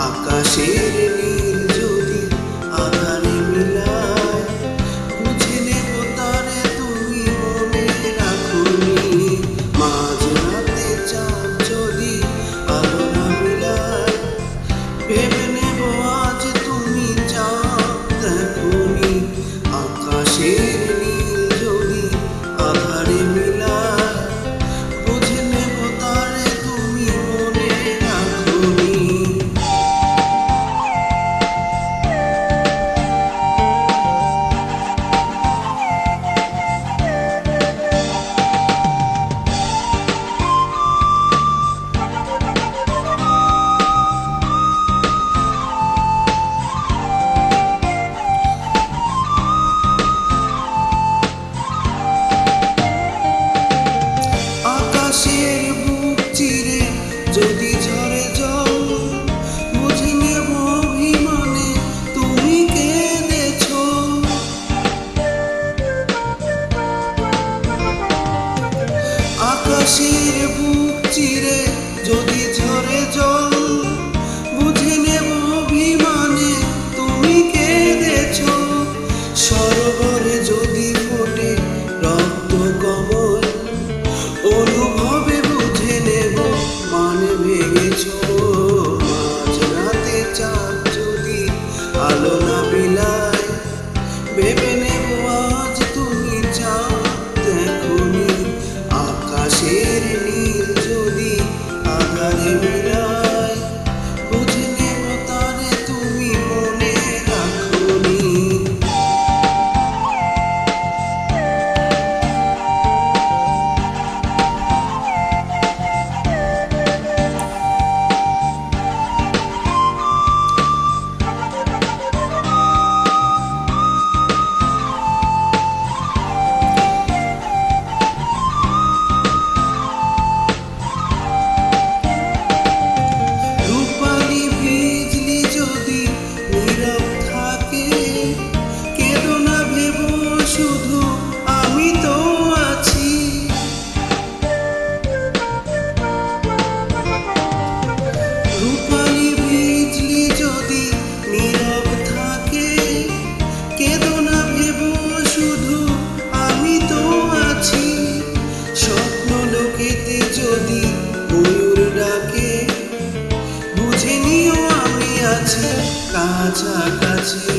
আকাশের নীল যদি আধারে মিলায়, বুঝে নেব তারে তুমি মনে রাখোনি। মাঝরাতে চাঁদ যদি আলো না মিলায়, ভেবে নেব আজ তুমি চাঁদ দেখোনি। আকাশের নীল যদি আধারে মিলায়, বুঝে নেব তারে তুমি মনে রাখোনি। আকাশের বুক চিরে যদি ঝরে জল, বুঝে নেব অভিমানে তুমি কেঁদেছো। আকাশের বুক চিরে যদি ঝরে জল, বুঝে নেব অভিমানে তুমি কেঁদেছো। সরোবরে যদি ফোটে রক্ত কমল, অনুভবে বুঝে নেব মানে ভেঙেছো। মাঝরাতে চাঁদ যদি আলো না বিলায়, ভেবে নেব আজ তুমি চাঁদ দেখোনি। আকাশের নীল যদি আধারে মিলায়, বুঝে নেব তারে তুমি মনে রাখোনি। রূপালি বিজলি যদি নীরব থাকে, কেঁদো না ভেবো শুধু আমি তো আছি। রূপালি বিজলি যদি নীরব থাকে, কেঁদো না ভেবো শুধু আমি তো আছি। স্বপ্ন লোকেতে যদি ময়ূর ডাকে, বুঝে নিও আমি আছি কাছাকাছি।